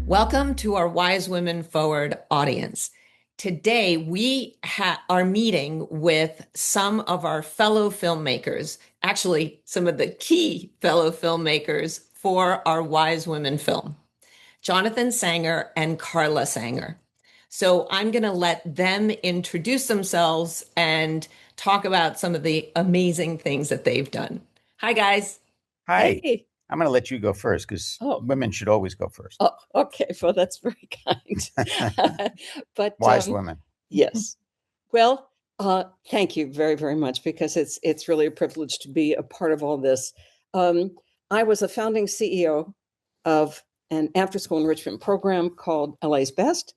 Welcome to our Wise Women Forward audience. Today, we are meeting with some of our fellow filmmakers, actually, some of the key fellow filmmakers for our Wise Women film, Jonathan Sanger and Carla Sanger. So I'm going to let them introduce themselves and talk about some of the amazing things that they've done. Hi, guys. Hi. Hey. I'm going to let you go first because women should always go first. Oh, okay. Well, that's very kind. But Wise women. Yes. Well, thank you very, very much, because it's really a privilege to be a part of all this. I was a founding CEO of an after-school enrichment program called LA's Best.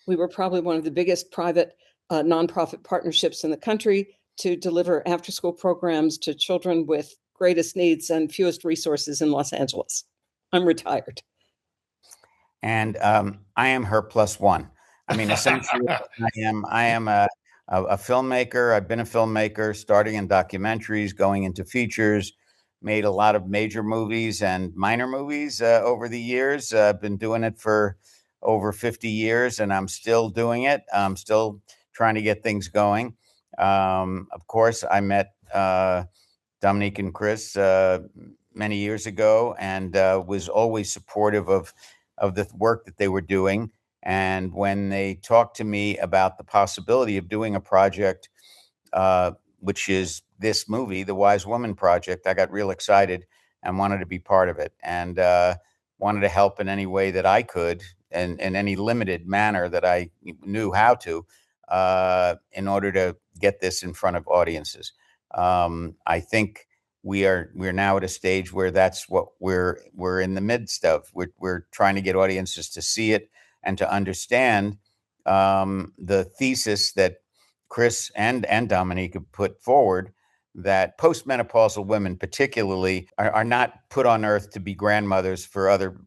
We were probably one of the biggest private nonprofit partnerships in the country to deliver after-school programs to children with greatest needs and fewest resources in Los Angeles. I'm retired. And I am her plus one. I mean, essentially, I am a filmmaker. I've been a filmmaker, starting in documentaries, going into features, made a lot of major movies and minor movies over the years. I've been doing it for over 50 years, and I'm still doing it. I'm still trying to get things going. Of course, I met Dominique and Chris many years ago, and was always supportive of the work that they were doing. And when they talked to me about the possibility of doing a project, which is this movie, The Wise Woman Project, I got real excited and wanted to be part of it, and wanted to help in any way that I could, and in any limited manner that I knew how to, in order to get this in front of audiences. I think we're now at a stage where that's what we're in the midst of. We're trying to get audiences to see it and to understand the thesis that Chris and Dominique have put forward, that post-menopausal women particularly are not put on earth to be grandmothers for their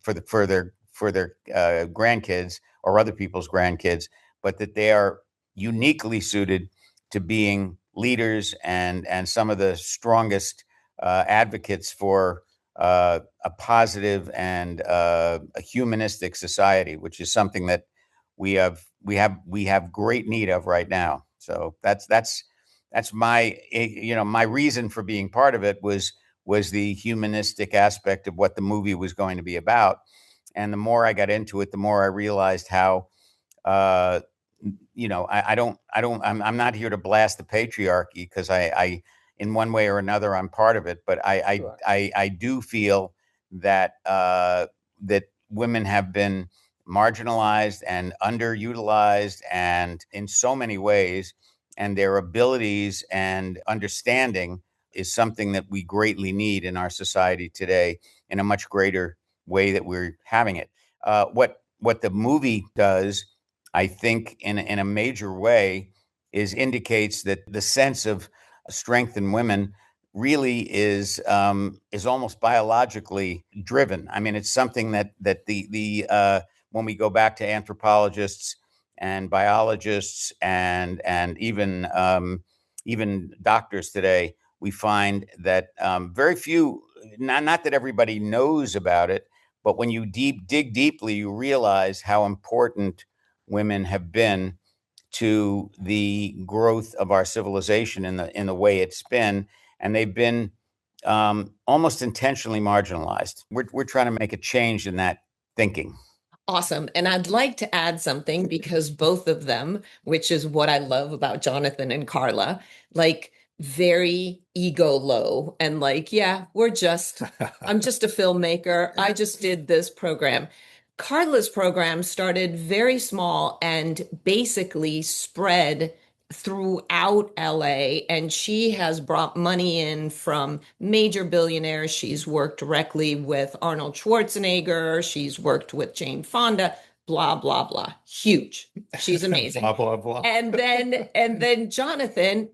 grandkids or other people's grandkids, but that they are uniquely suited to being leaders and some of the strongest advocates for a positive and a humanistic society, which is something that we have great need of right now. So that's my my reason for being part of it was the humanistic aspect of what the movie was going to be about. And the more I got into it, the more I realized how I'm not here to blast the patriarchy, because I in one way or another I'm part of it, but Sure. I do feel that that women have been marginalized and underutilized, and in so many ways, and their abilities and understanding is something that we greatly need in our society today, in a much greater way that we're having it. What the movie does, I think, in a major way, is indicates that the sense of strength in women really is almost biologically driven. I mean, it's something that the when we go back to anthropologists and biologists and even doctors today, we find that very few, not that everybody knows about it, but when you dig deeply, you realize how important women have been to the growth of our civilization in the way it's been, and they've been almost intentionally marginalized. We're trying to make a change in that thinking. Awesome. And I'd like to add something, because both of them, which is what I love about Jonathan and Carla, like very ego low and like, yeah, I'm just a filmmaker. I just did this program. Carla's program started very small and basically spread throughout LA, and she has brought money in from major billionaires. She's worked directly with Arnold Schwarzenegger. She's worked with Jane Fonda, blah, blah, blah. Huge. She's amazing. Blah, blah, blah. And then Jonathan,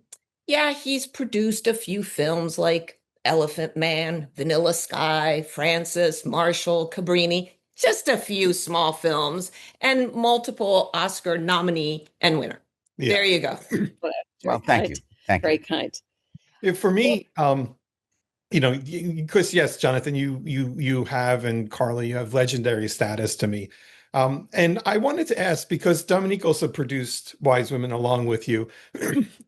yeah, he's produced a few films like Elephant Man, Vanilla Sky, Francis, Marshall, Cabrini, just a few small films, and multiple Oscar nominee and winner. Yeah. There you go. Well, thank you. Very kind. For me, Chris, yes, Jonathan, you have, and Carla, you have legendary status to me. And I wanted to ask, because Dominique also produced Wise Women along with you,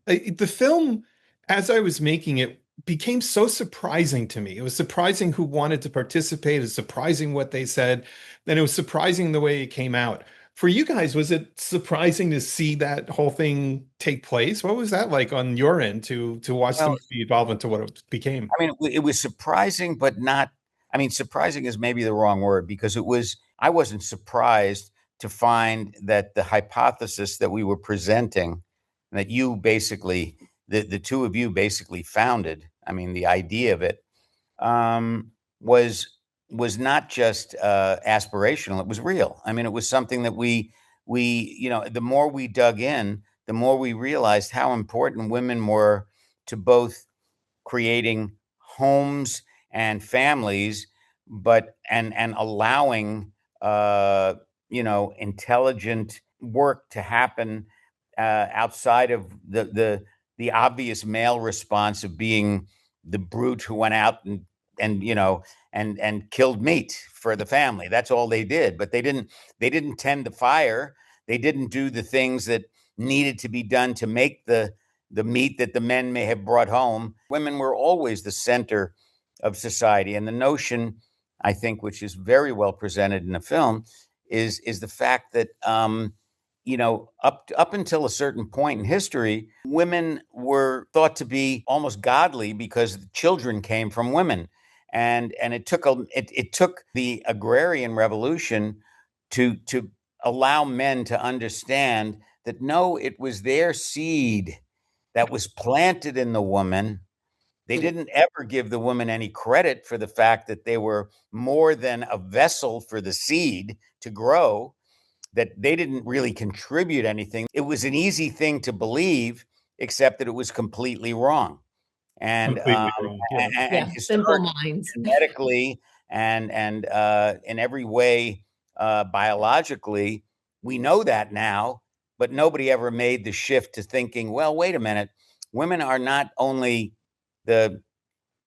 the film, as I was making it, became so surprising to me. It was surprising who wanted to participate. It was surprising what they said. Then it was surprising the way it came out. For you guys, was it surprising to see that whole thing take place? What was that like on your end to watch the Well, movie evolve into what it became? I mean, it was surprising, but not, I mean, surprising is maybe the wrong word because I wasn't surprised to find that the hypothesis that we were presenting, that you basically, the two of you basically founded, I mean, the idea of it, um, was was not just aspirational; it was real. I mean, it was something that the more we dug in, the more we realized how important women were to both creating homes and families, but and allowing intelligent work to happen outside of the obvious male response of being the brute who went out and killed meat for the family. That's all they did. But they didn't tend the fire. They didn't do the things that needed to be done to make the meat that the men may have brought home. Women were always the center of society. And the notion, I think, which is very well presented in the film, is the fact that up until a certain point in history, women were thought to be almost godly because children came from women. And it took the agrarian revolution to allow men to understand that no, it was their seed that was planted in the woman. They didn't ever give the woman any credit for the fact that they were more than a vessel for the seed to grow, that they didn't really contribute anything. It was an easy thing to believe, except that it was completely wrong. And Completely wrong. Yeah. and Yeah, simple historically, minds. genetically, and in every way, biologically, we know that now. But nobody ever made the shift to thinking, well, wait a minute, women are not only the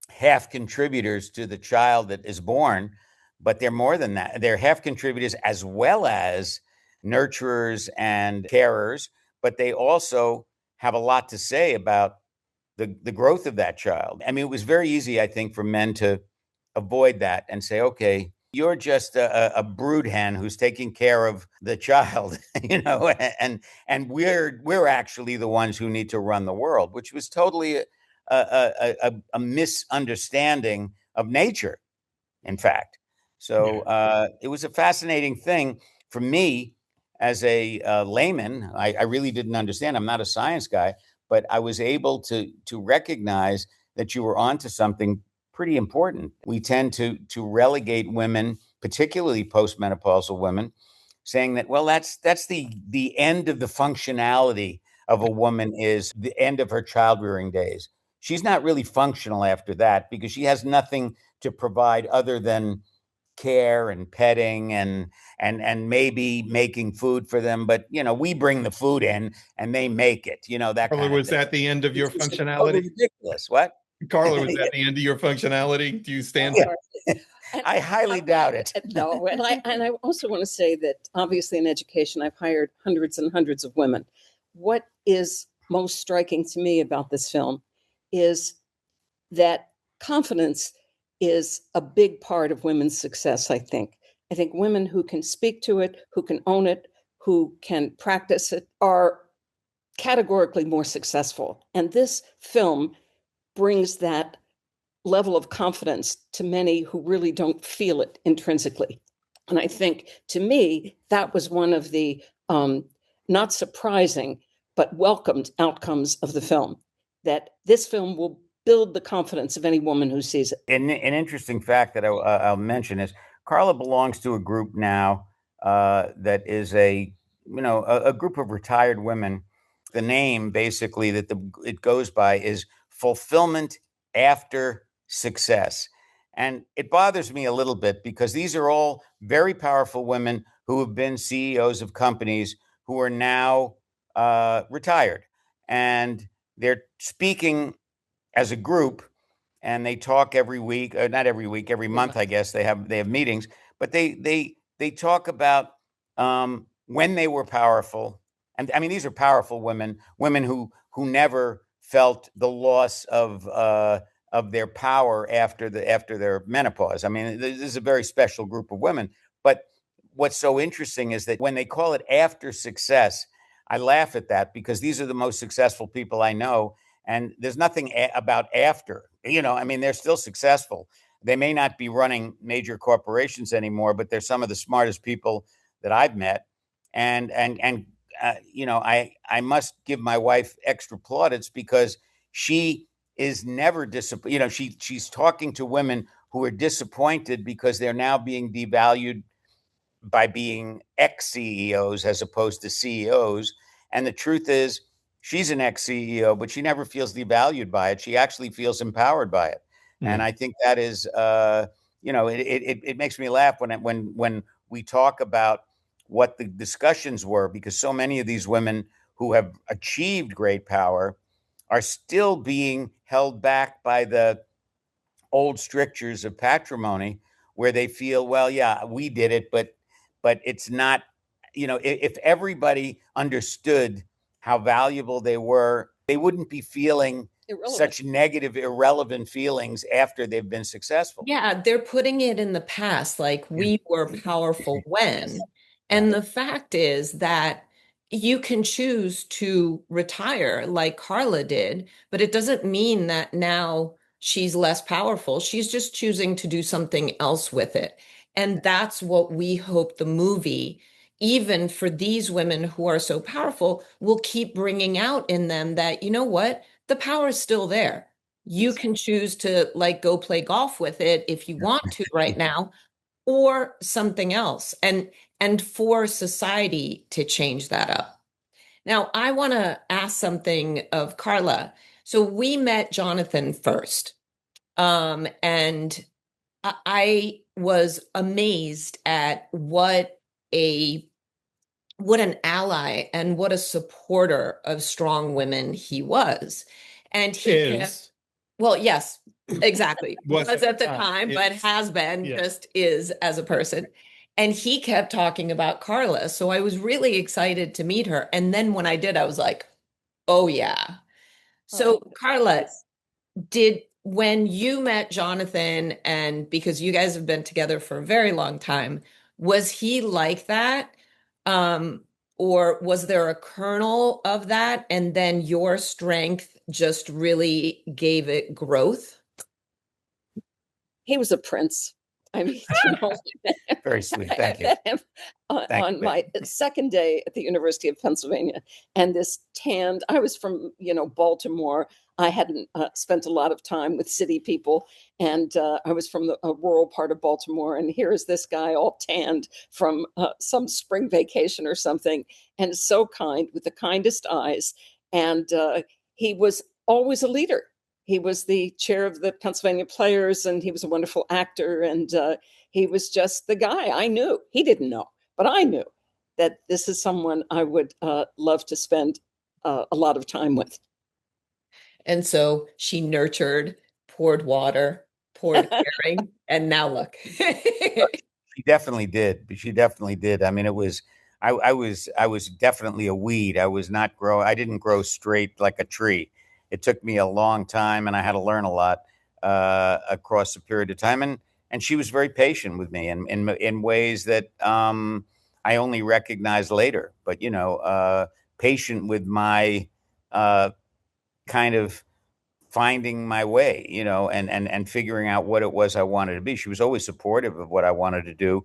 half contributors to the child that is born, but they're more than that. They're half contributors as well as nurturers and carers, but they also have a lot to say about the growth of that child. I mean, it was very easy, I think, for men to avoid that and say, okay, you're just a brood hen who's taking care of the child, and we're actually the ones who need to run the world, which was totally a misunderstanding of nature, in fact. So it was a fascinating thing for me as a layman. I really didn't understand. I'm not a science guy, but I was able to recognize that you were onto something pretty important. We tend to relegate women, particularly postmenopausal women, saying that, well, that's the end of the functionality of a woman, is the end of her child rearing days. She's not really functional after that because she has nothing to provide other than care and petting and maybe making food for them. But we bring the food in and they make it, that Carla, kind of was thing. that the end of your It's just totally functionality? ridiculous. What? Carla, was that the end of your functionality? Do you stand Yeah. by? And I highly doubt it. no, and I also want to say that obviously in education, I've hired hundreds and hundreds of women. What is most striking to me about this film is that confidence is a big part of women's success, I think. I think women who can speak to it, who can own it, who can practice it, are categorically more successful. And this film brings that level of confidence to many who really don't feel it intrinsically. And I think, to me, that was one of the not surprising, but welcomed outcomes of the film, that this film will build the confidence of any woman who sees it. An interesting fact that I'll mention is Carla belongs to a group now that is a group of retired women. The name basically that it goes by is Fulfillment After Success. And it bothers me a little bit because these are all very powerful women who have been CEOs of companies who are now retired. And they're speaking as a group, and they talk every week, not every week, every month, I guess they have meetings, but they talk about when they were powerful, and I mean these are powerful women, women who never felt the loss of their power after their menopause. I mean, this is a very special group of women. But what's so interesting is that when they call it after success, I laugh at that because these are the most successful people I know, and there's nothing about after. You know, I mean, they're still successful. They may not be running major corporations anymore, but they're some of the smartest people that I've met. You know, I must give my wife extra plaudits because she is never disappointed. You know, she's talking to women who are disappointed because they're now being devalued by being ex CEOs as opposed to CEOs. And the truth is, she's an ex CEO, but she never feels devalued by it. She actually feels empowered by it. And I think that is, you know, it makes me laugh when we talk about what the discussions were, because so many of these women who have achieved great power are still being held back by the old strictures of patrimony, where they feel, well, yeah, we did it, but it's not, you know, if everybody understood how valuable they were, they wouldn't be feeling such negative, irrelevant feelings after they've been successful. Yeah, they're putting it in the past, like we were powerful when. And the fact is that you can choose to retire like Carla did, but it doesn't mean that now she's less powerful. She's just choosing to do something else with it. And that's what we hope the movie, even for these women who are so powerful, will keep bringing out in them that, you know what? The power is still there. You can choose to like go play golf with it if you want to right now, or something else, and for society to change that up. Now, I want to ask something of Carla. So we met Jonathan first, and I was amazed at a what an ally and what a supporter of strong women he was. And he kept, well, yes, exactly. Was at the time, but has been, just is as a person. And he kept talking about Carla. So I was really excited to meet her. And then when I did, I was like, oh, yeah. So, Carla, did when you met Jonathan, and because you guys have been together for a very long time, was he like that? Or was there a kernel of that, and then your strength just really gave it growth? He was a prince. I mean, you know, Very sweet. Thank you. I met him on my second day at the University of Pennsylvania, and this tanned, I was from, you know, Baltimore. I hadn't spent a lot of time with city people, and I was from a rural part of Baltimore. And here is this guy all tanned from some spring vacation or something, and so kind, with the kindest eyes. And he was always a leader. He was the chair of the Pennsylvania Players, and he was a wonderful actor. And he was just the guy I knew. He didn't know, but I knew that this is someone I would love to spend a lot of time with. And so she nurtured, poured water, poured caring, and now look. She definitely did. She definitely did. I mean, it was, I was definitely a weed. I didn't grow straight like a tree. It took me a long time, and I had to learn a lot across a period of time. And she was very patient with me in ways that I only recognized later. But you know, patient with my kind of finding my way, you know, and figuring out what it was I wanted to be. She was always supportive of what I wanted to do,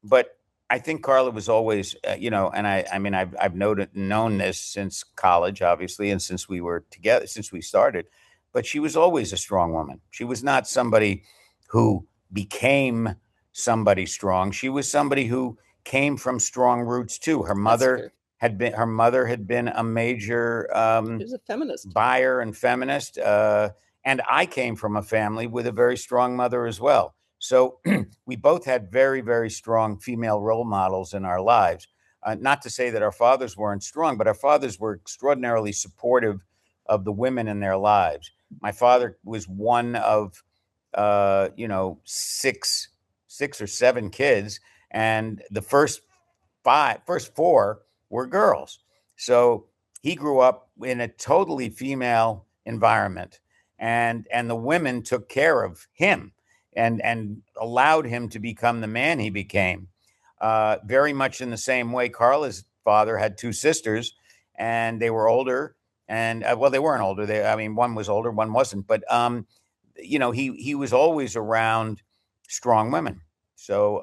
but I think Carla was always, you know, and I mean, I've known this since college, obviously, and since we were together, since we started. But she was always a strong woman. She was not somebody who became somebody strong. She was somebody who came from strong roots too. Her mother had been a major she was a feminist buyer and feminist, and I came from a family with a very strong mother as well. So we both had very, very strong female role models in our lives. Not to say that our fathers weren't strong, but our fathers were extraordinarily supportive of the women in their lives. My father was one of, you know, six or seven kids, and the first first four were girls. So he grew up in a totally female environment, and the women took care of him and allowed him to become the man he became. Very much in the same way, Carla's father had two sisters, and they were older. And well, they weren't older. I mean, one was older, one wasn't. But he was always around strong women. So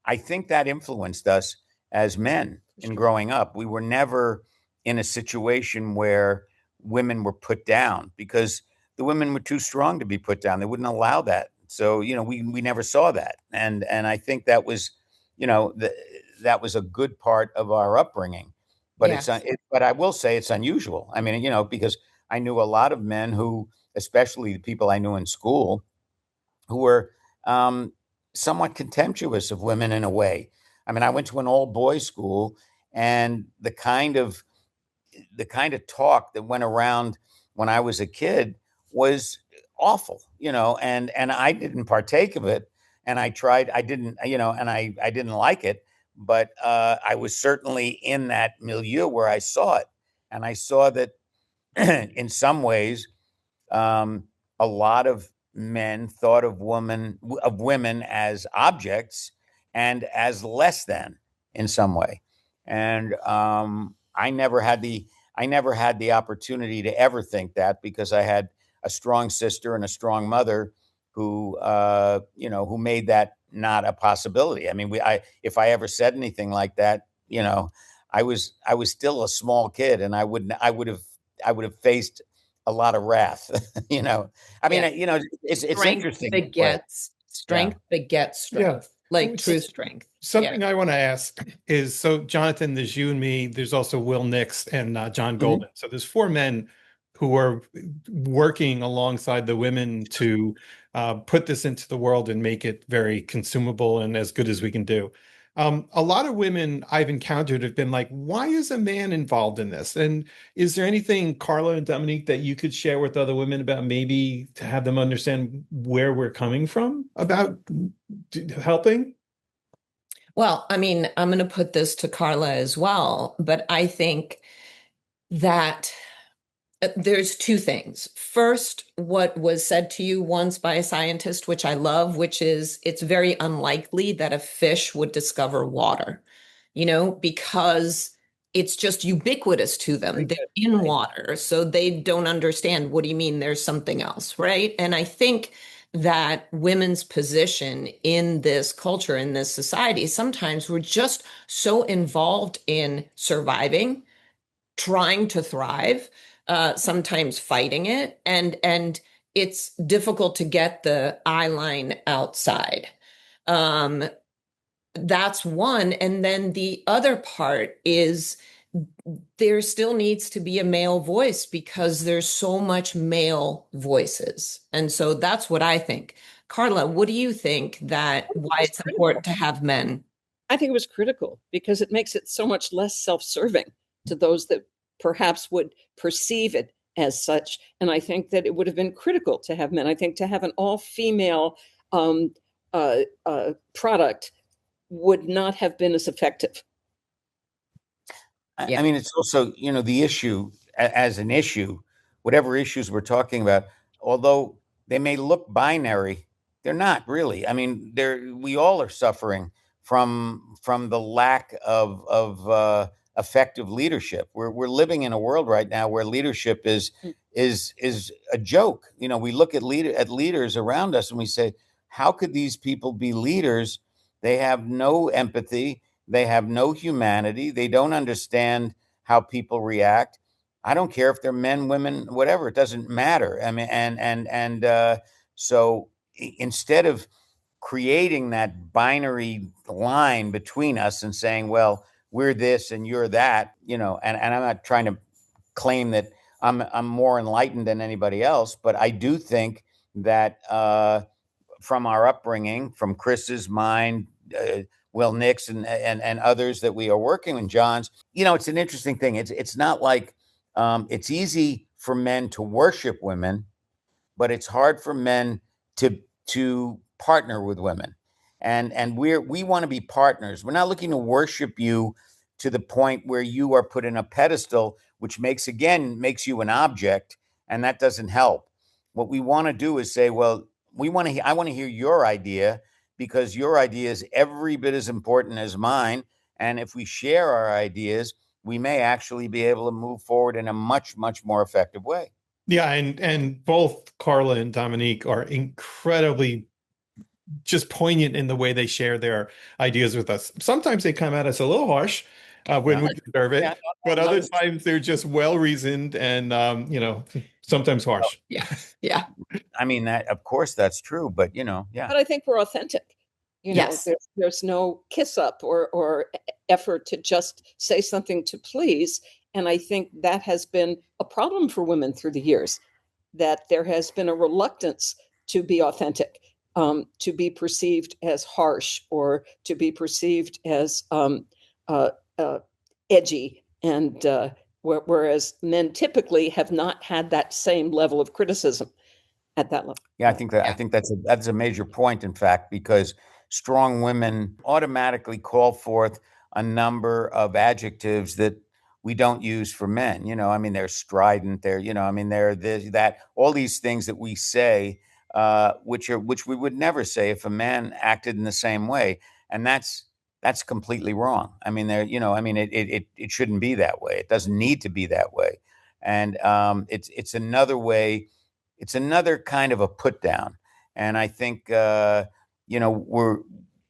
I think that influenced us as men in growing up. We were never in a situation where women were put down because the women were too strong to be put down. They wouldn't allow that. So we never saw that, and I think that was that was a good part of our upbringing. But Yes. but I will say it's unusual. I mean, because I knew a lot of men who, especially the people I knew in school, who were somewhat contemptuous of women in a way. I mean, I went to an all boys school, and the kind of talk that went around when I was a kid was awful, and I didn't partake of it. And I tried, I didn't, and I didn't like it, but I was certainly in that milieu where I saw it. And I saw that in some ways, um, a lot of men thought of women as objects and as less than in some way. And I never had the opportunity to ever think that because I had a strong sister and a strong mother who made that not a possibility. I mean, if I ever said anything like that, I was still a small kid, and I would have faced a lot of wrath. I mean, Yeah. it's Strength interesting this way. begets strength begets Yeah. strength, like Which true is strength. something I want to ask is, so Jonathan, there's you and me, there's also Will Nix and John Mhm. Golden. So there's four men who are working alongside the women to put this into the world and make it very consumable and as good as we can do. A lot of women I've encountered have been like, why is a man involved in this? And is there anything, Carla and Dominique, that you could share with other women about, maybe to have them understand where we're coming from about helping? Well, I mean, I'm going to put this to Carla as well, but I think that there's two things. First, what was said to you once by a scientist, which I love, which is it's very unlikely that a fish would discover water, because it's just ubiquitous to them. Very They're good. in Right. water, so they don't understand what do you mean there's something else, right? And I think that women's position in this culture, in this society, sometimes we're just so involved in surviving, trying to thrive, sometimes fighting it, and it's difficult to get the eye line outside. Um, that's one. And then the other part is there still needs to be a male voice because there's so much male voices. And so that's what I think. Carla, what do you think that I think it why was it's important critical. to have men? I think it was critical because it makes it so much less self-serving to those that perhaps would perceive it as such. And I think that it would have been critical to have men. I think to have an all-female um, product would not have been as effective. Yeah. I mean, it's also, the issue as an issue, whatever issues we're talking about, although they may look binary, they're not really. I mean, we all are suffering from the lack of effective leadership. We're living in a world right now where leadership is a joke. We look at leaders around us and we say, how could these people be leaders? They have no empathy. They have no humanity. They don't understand how people react. I don't care if they're men, women, whatever. It doesn't matter. I mean, so instead of creating that binary line between us and saying, well, we're this and you're that, and I'm not trying to claim that I'm more enlightened than anybody else, but I do think that from our upbringing, from Chris's mind, Will Nix and others that we are working with, John's. It's an interesting thing. It's not like it's easy for men to worship women, but it's hard for men to partner with women. and we want to be partners. We're not looking to worship you to the point where you are put in a pedestal, which makes you an object, and that doesn't help. What we want to do is say, well, I want to hear your idea, because your idea is every bit as important as mine. And if we share our ideas, we may actually be able to move forward in a much, much more effective way. Yeah, and both Carla and Dominique are incredibly just poignant in the way they share their ideas with us. Sometimes they come at us a little harsh when we deserve it, but other times they're just well reasoned and sometimes harsh. Yeah, yeah. I mean, that, of course, that's true, but But I think we're authentic. Yes. There's no kiss up or effort to just say something to please. And I think that has been a problem for women through the years, that there has been a reluctance to be authentic, to be perceived as harsh or to be perceived as edgy. And whereas men typically have not had that same level of criticism at that level. Yeah, I think that's a major point, in fact, because strong women automatically call forth a number of adjectives that we don't use for men. I mean, they're strident, they're this, that, all these things that we say, which we would never say if a man acted in the same way. And that's completely wrong. I mean, it shouldn't be that way. It doesn't need to be that way. And it's another way. It's another kind of a put down. And I think, we're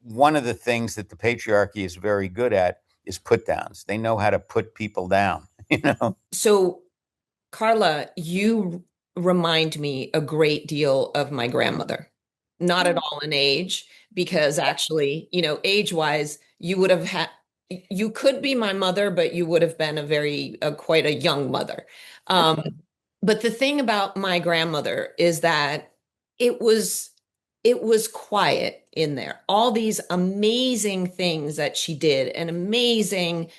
one of the things that the patriarchy is very good at is put downs. They know how to put people down, So, Carla, you remind me a great deal of my grandmother. Not at all in age, because actually, age-wise, you could be my mother, but you would have been quite a young mother. But the thing about my grandmother is that it was it was quiet in there. All these amazing things that she did and amazing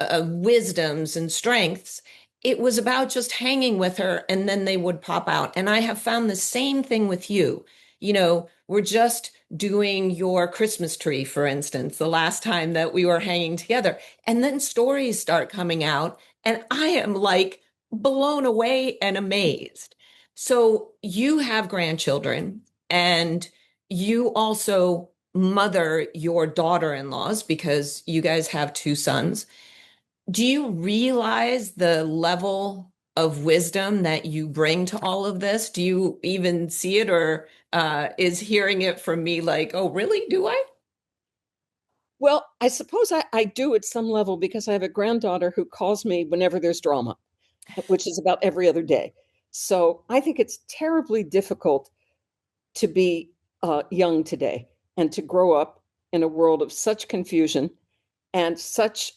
wisdoms and strengths. It was about just hanging with her and then they would pop out. And I have found the same thing with you. We're just doing your Christmas tree, for instance, the last time that we were hanging together. And then stories start coming out, and I am like blown away and amazed. So you have grandchildren, and you also mother your daughter-in-laws because you guys have two sons. Do you realize the level of wisdom that you bring to all of this? Do you even see it, or is hearing it from me like, oh, really? Do I? Well, I suppose I do at some level, because I have a granddaughter who calls me whenever there's drama, which is about every other day. So I think it's terribly difficult to be young today and to grow up in a world of such confusion and such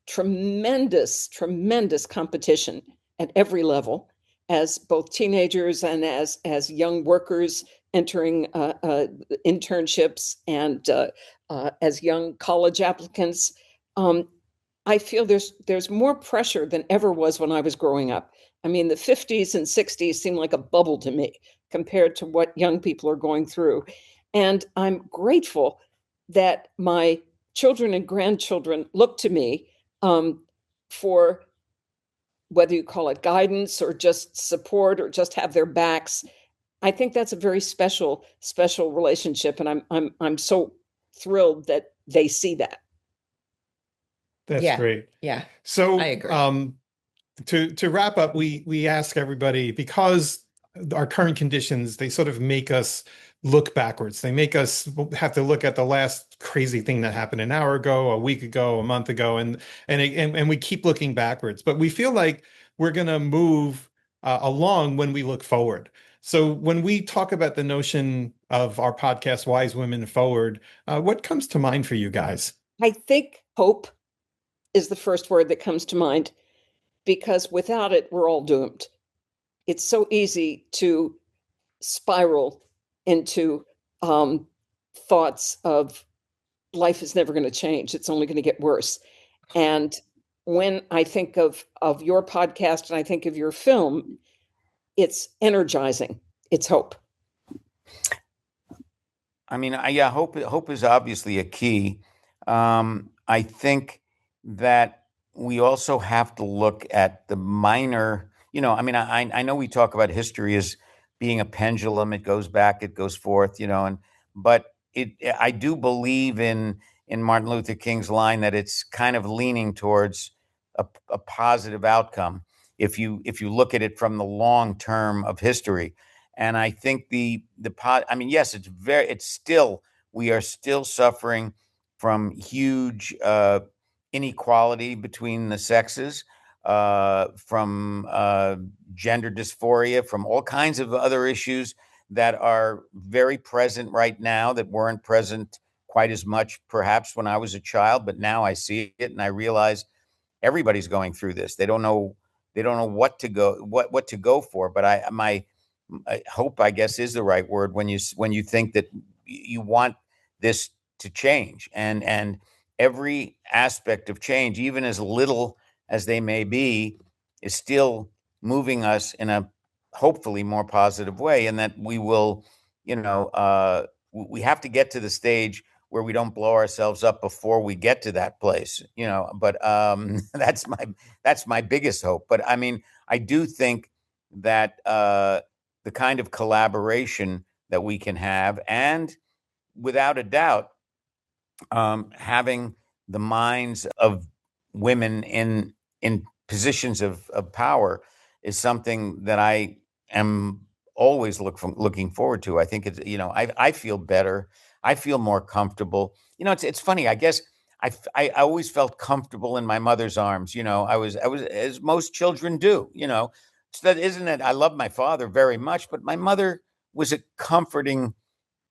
tremendous, tremendous competition at every level, as both teenagers and as young workers entering internships and as young college applicants. I feel there's more pressure than ever was when I was growing up. I mean, the 50s and 60s seem like a bubble to me compared to what young people are going through. And I'm grateful that my children and grandchildren look to me for, whether you call it guidance or just support or just have their backs. I think that's a very special, special relationship, and I'm so thrilled that they see that. That's great. Yeah. So I agree. To wrap up, we ask everybody, because our current conditions, they sort of make us look backwards. They make us have to look at the last crazy thing that happened an hour ago, a week ago, a month ago, and we keep looking backwards. But we feel like we're going to move along when we look forward. So when we talk about the notion of our podcast, Wise Women Forward, what comes to mind for you guys? I think hope is the first word that comes to mind, because without it, we're all doomed. It's so easy to spiral into thoughts of life is never going to change. It's only going to get worse. And when I think of your podcast and I think of your film, it's energizing. It's hope. I mean, yeah, hope is obviously a key. I think that we also have to look at the minor. I mean, I know we talk about history as being a pendulum. It goes back, it goes forth. But I do believe in Martin Luther King's line that it's kind of leaning towards a positive outcome if you look at it from the long term of history. And I think I mean, yes, it's still, we are still suffering from huge inequality between the sexes, from gender dysphoria, from all kinds of other issues that are very present right now that weren't present quite as much perhaps when I was a child, but now I see it and I realize everybody's going through this. They don't know what to go for. But I hope, I guess, is the right word when you think that you want this to change, and every aspect of change, even as little as they may be, is still moving us in a hopefully more positive way, and that we will, we have to get to the stage where we don't blow ourselves up before we get to that place, but that's my biggest hope. But I mean, I do think that the kind of collaboration that we can have, and without a doubt, having the minds of women in positions of power is something that I am always looking forward to. I think it's, I feel better. I feel more comfortable. It's funny. I guess I always felt comfortable in my mother's arms. I was as most children do. So that isn't it. I love my father very much, but my mother was a comforting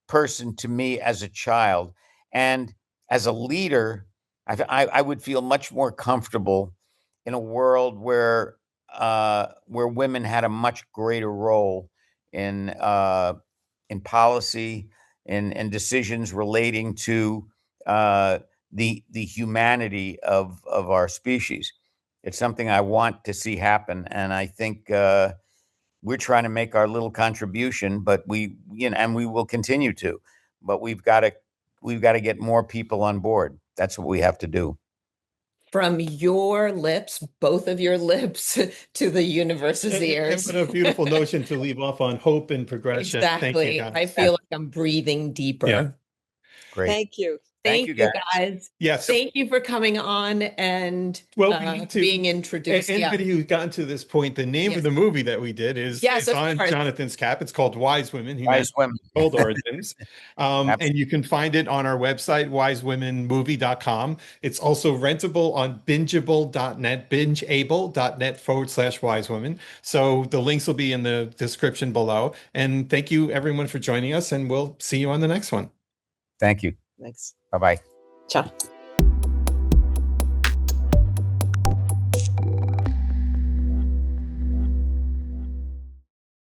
person to me as a child. And as a leader, I would feel much more comfortable in a world where women had a much greater role in policy and decisions relating to the humanity of our species. It's something I want to see happen, and I think we're trying to make our little contribution, but and we will continue to, but we've got to get more people on board. That's what we have to do. From your lips, both of your lips, to the universe's And ears. what a beautiful notion to leave off on: hope and progression. Thank you, Exactly. I guys. feel like I'm breathing Yeah. deeper. Great. Thank you. Thank Thank you, you, guys. guys. Yes. Thank you for coming on and Well, we need to, being introduced. Yeah. anybody who's gotten to this point, the name of Yes. the movie that we did Yes, is of on course. Jonathan's cap. It's called Wise Women, Wise women. Old Origins. And Absolutely. you can find it on our website, wisewomenmovie.com. It's also rentable on bingeable.net, bingeable.net/wise women. So the links will be in the description below. And thank you, everyone, for joining us. And we'll see you on the next one. Thank you. Thanks. Bye-bye. Ciao.